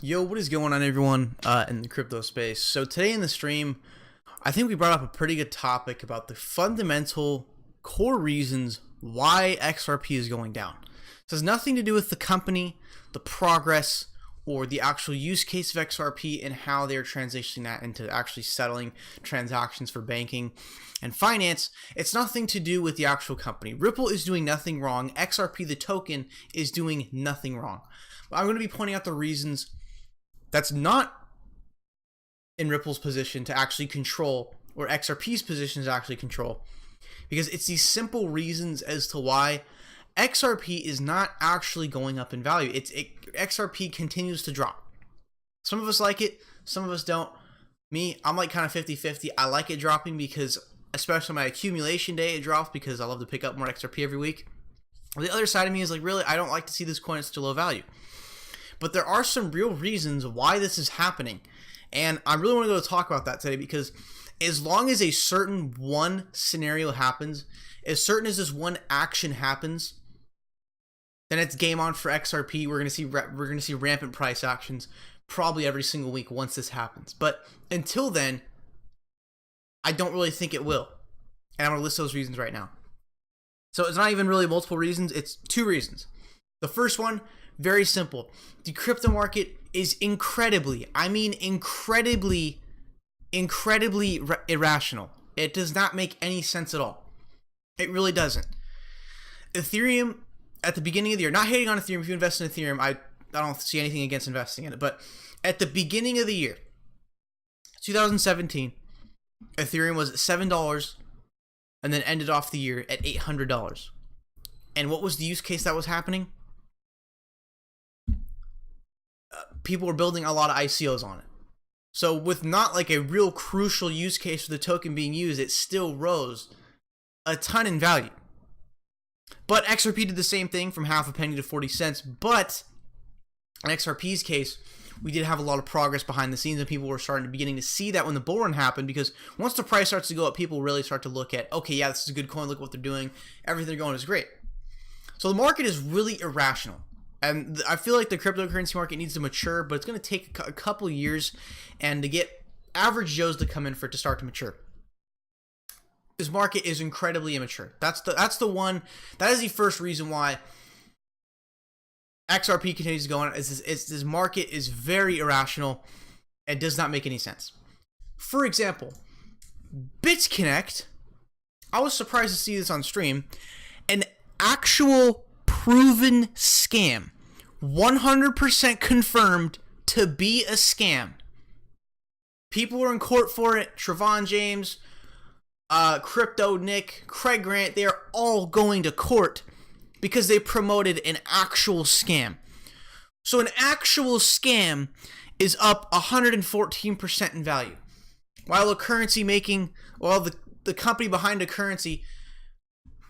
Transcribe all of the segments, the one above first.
Yo, what is going on, everyone, in the crypto space? So today in the stream, I think we brought up a pretty good topic about the fundamental core reasons why XRP is going down. This has nothing to do with the company, the progress, or the actual use case of XRP and how they're transitioning that into actually settling transactions for banking and finance. It's nothing to do with the actual company. Ripple is doing nothing wrong. XRP, the token, is doing nothing wrong. I'm going to be pointing out the reasons that's not in Ripple's position to actually control, or XRP's position to actually control, because it's these simple reasons as to why XRP is not actually going up in value. XRP continues to drop. Some of us like it, some of us don't. Me, I'm like kind of 50-50. I like it dropping because, especially on my accumulation day, it drops because I love to pick up more XRP every week. The other side of me is like, really, I don't like to see this coin at such a low value. But there are some real reasons why this is happening. And I really want to go talk about that today, because as long as a certain one scenario happens, as certain as this one action happens, then it's game on for XRP. We're going to see rampant price actions probably every single week once this happens. But until then, I don't really think it will. And I'm going to list those reasons right now. So it's not even really multiple reasons, it's two reasons. The first one, very simple. The crypto market is incredibly irrational. It does not make any sense at all. It really doesn't. Ethereum, at the beginning of the year, not hating on Ethereum, if you invest in Ethereum, I don't see anything against investing in it, but at the beginning of the year, 2017, Ethereum was at $7 and then ended off the year at $800. And what was the use case that was happening? People were building a lot of ICOs on it. So with not like a real crucial use case for the token being used, it still rose a ton in value. But XRP did the same thing, from half a penny to 40 cents. But in XRP's case, we did have a lot of progress behind the scenes, and people were beginning to see that when the bull run happened, because once the price starts to go up, people really start to look at, okay, yeah, this is a good coin, look what they're doing, everything they're going is great. So the market is really irrational. And I feel like the cryptocurrency market needs to mature, but it's going to take a couple years and to get average Joes to come in for it to start to mature. This market is incredibly immature. That is the first reason why XRP continues to go on. This market is very irrational and does not make any sense. For example, BitConnect, I was surprised to see this on stream, an actual proven scam, 100% confirmed to be a scam. People were in court for it. Trevon James, Crypto Nick, Craig Grant, they are all going to court because they promoted an actual scam. So an actual scam is up 114% in value, while the company behind the currency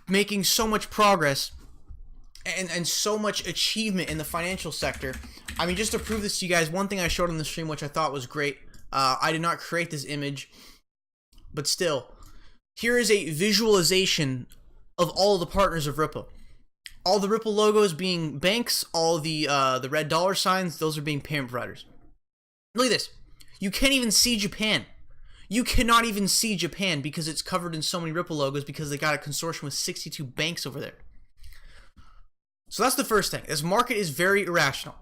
making so much progress and so much achievement in the financial sector. I mean, just to prove this to you guys, one thing I showed on the stream, which I thought was great, I did not create this image, but still, here is a visualization of all the partners of Ripple. All the Ripple logos being banks, all the red dollar signs, those are being payment providers. Look at this. You can't even see Japan. You cannot even see Japan because it's covered in so many Ripple logos, because they got a consortium with 62 banks over there. So that's the first thing. This market is very irrational.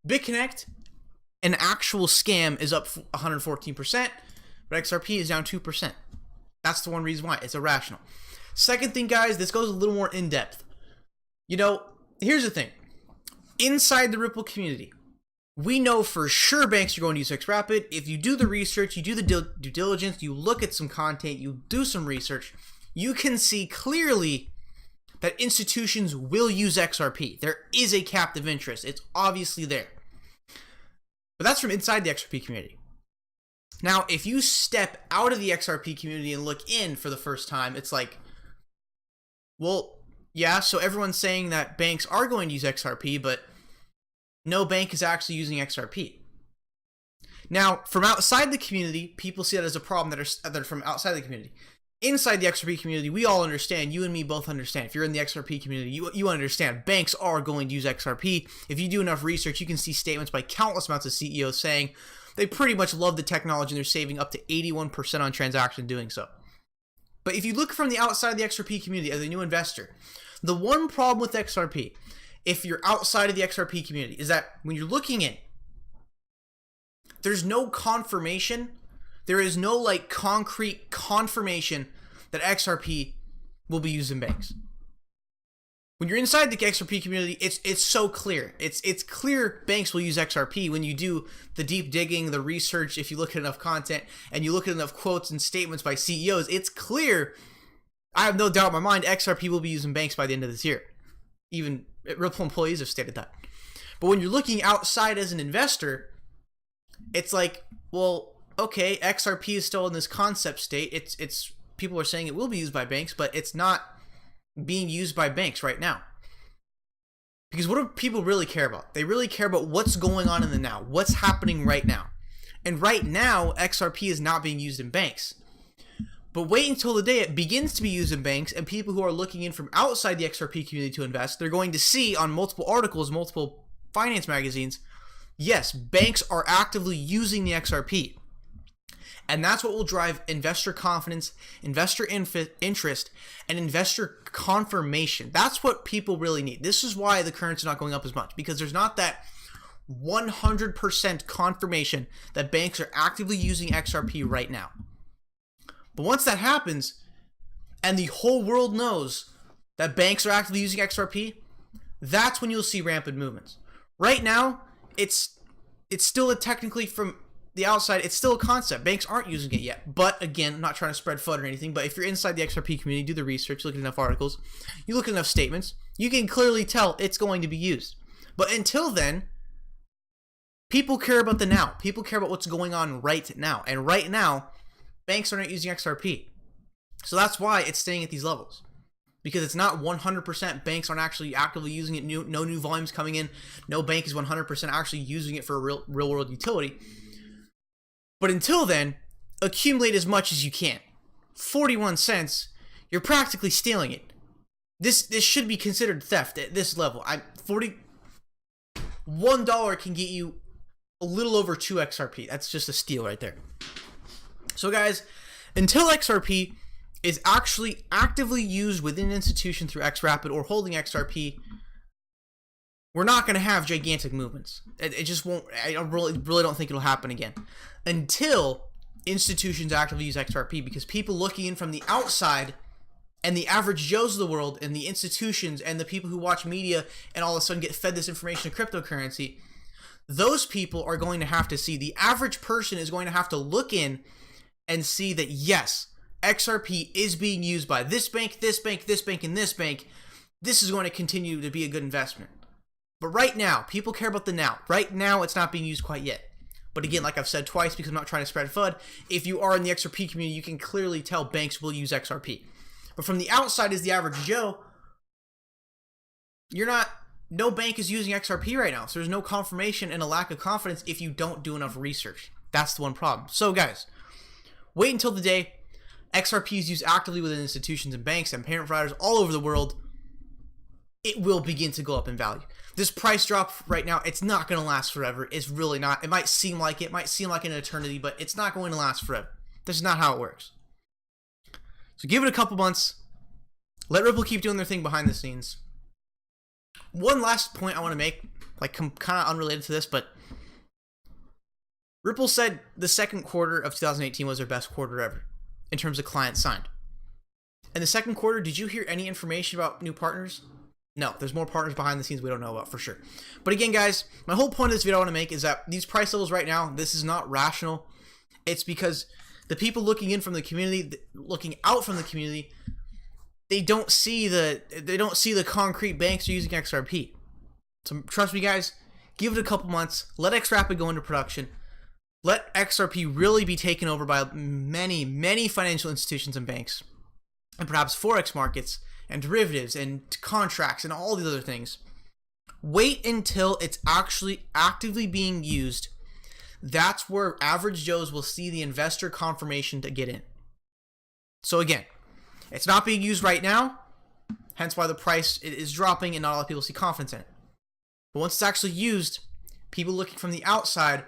BitConnect, an actual scam, is up 114%, but XRP is down 2%. That's the one reason why. It's irrational. Second thing, guys, this goes a little more in depth. You know, here's the thing. Inside the Ripple community, we know for sure banks are going to use XRapid. If you do the research, you do the due diligence, you look at some content, you do some research, you can see clearly that institutions will use XRP. There is a captive interest. It's obviously there. But that's from inside the XRP community. Now, if you step out of the XRP community and look in for the first time, it's like, well, yeah, so everyone's saying that banks are going to use XRP, but no bank is actually using XRP. Now, from outside the community, people see that as a problem that are from outside the community. inside the XRP community, we all understand, you and me both understand. If you're in the XRP community, you understand banks are going to use XRP. If you do enough research, you can see statements by countless amounts of CEOs saying they pretty much love the technology and they're saving up to 81% on transactions doing so. But if you look from the outside of the XRP community as a new investor, the one problem with XRP, if you're outside of the XRP community, is that when you're looking in, there's no confirmation. There is no like concrete confirmation that XRP will be used in banks. When you're inside the XRP community, it's so clear. It's clear banks will use XRP when you do the deep digging, the research. If you look at enough content and you look at enough quotes and statements by CEOs, it's clear. I have no doubt in my mind XRP will be used in banks by the end of this year. Even Ripple employees have stated that. But when you're looking outside as an investor, it's like, well, okay, XRP is still in this concept state. It's people are saying it will be used by banks, but it's not being used by banks right now. Because what do people really care about? They really care about what's going on in the now, what's happening right now. And right now, XRP is not being used in banks. But wait until the day it begins to be used in banks, and people who are looking in from outside the XRP community to invest, they're going to see on multiple articles, multiple finance magazines, yes, banks are actively using the XRP. And that's what will drive investor confidence, investor interest, and investor confirmation. That's what people really need. This is why the currency is not going up as much, because there's not that 100% confirmation that banks are actively using XRP right now. But once that happens, and the whole world knows that banks are actively using XRP, that's when you'll see rampant movements. Right now, it's still technically from the outside, it's still a concept. Banks aren't using it yet. But again, I'm not trying to spread FUD or anything, but if you're inside the XRP community, do the research, look at enough articles, you look at enough statements, you can clearly tell it's going to be used. But until then, people care about the now. People care about what's going on right now. And right now, banks are not using XRP. So that's why it's staying at these levels. Because it's not 100% banks aren't actually actively using it. No new volumes coming in. No bank is 100% actually using it for a real world utility. But until then, accumulate as much as you can. 41 cents, you're practically stealing it. This should be considered theft at this level. $1 can get you a little over 2 XRP. That's just a steal right there. So guys, until XRP is actually actively used within an institution through XRapid or holding XRP, we're not going to have gigantic movements. It just won't. I really don't think it'll happen again until institutions actively use XRP, because people looking in from the outside and the average Joes of the world and the institutions and the people who watch media and all of a sudden get fed this information of cryptocurrency, those people are going to have to see, the average person is going to have to look in and see that yes, XRP is being used by this bank, this bank, this bank, and this bank. This is going to continue to be a good investment. But right now, people care about the now. Right now, it's not being used quite yet. But again, like I've said twice, because I'm not trying to spread FUD, if you are in the XRP community, you can clearly tell banks will use XRP. But from the outside as the average Joe, no bank is using XRP right now. So there's no confirmation and a lack of confidence if you don't do enough research. That's the one problem. So guys, wait until the day XRP is used actively within institutions and banks and payment providers all over the world. It will begin to go up in value. This price drop right now, it's not going to last forever. It's really not. It might seem like it might seem like an eternity, but it's not going to last forever. This is not how it works. So give it a couple months. Let Ripple keep doing their thing behind the scenes. One last point I want to make, like kind of unrelated to this, but Ripple said the second quarter of 2018 was their best quarter ever in terms of clients signed. In the second quarter, did you hear any information about new partners? No, there's more partners behind the scenes we don't know about for sure. But again, guys, my whole point of this video I want to make is that these price levels right now, this is not rational. It's because the people looking in from the community, looking out from the community, they don't see the concrete banks are using XRP. So trust me, guys, give it a couple months. Let XRapid go into production. Let XRP really be taken over by many, many financial institutions and banks, and perhaps forex markets and derivatives and contracts and all these other things. Wait until it's actually actively being used. That's where average Joes will see the investor confirmation to get in. So again, It's not being used right now, hence why the price is dropping and not a lot of people see confidence in it. But once it's actually used, people looking from the outside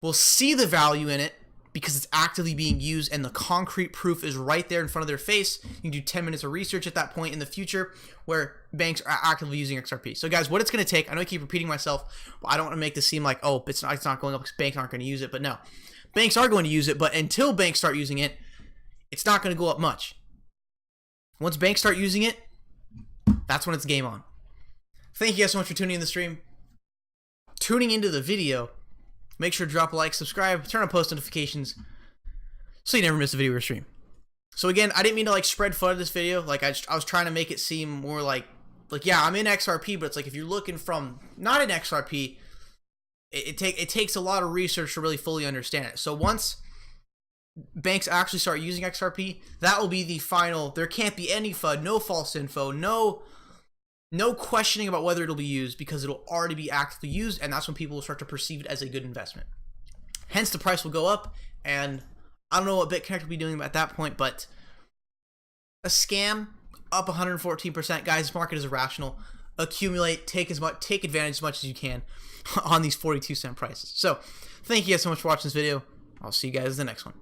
will see the value in it because it's actively being used and the concrete proof is right there in front of their face. You can do 10 minutes of research at that point in the future where banks are actively using XRP. So guys, what it's going to take, I know I keep repeating myself, but I don't want to make this seem like, oh, it's not going up because banks aren't going to use it. But no, banks are going to use it, but until banks start using it, it's not going to go up much. Once banks start using it, that's when it's game on. Thank you guys so much for tuning in the stream. Tuning into the video. Make sure to drop a like, subscribe, turn on post notifications so you never miss a video or stream. So again, I didn't mean to like spread FUD this video. Like I was trying to make it seem more like yeah, I'm in XRP, but it's like if you're looking from not in XRP, it takes a lot of research to really fully understand it. So once banks actually start using XRP, that will be the final. There can't be any FUD, no false info, no questioning about whether it'll be used because it'll already be actively used, and that's when people will start to perceive it as a good investment. Hence, the price will go up, and I don't know what BitConnect will be doing at that point, but a scam up 114%. Guys, this market is irrational. Accumulate, take advantage as much as you can on these 42-cent prices. So, thank you guys so much for watching this video. I'll see you guys in the next one.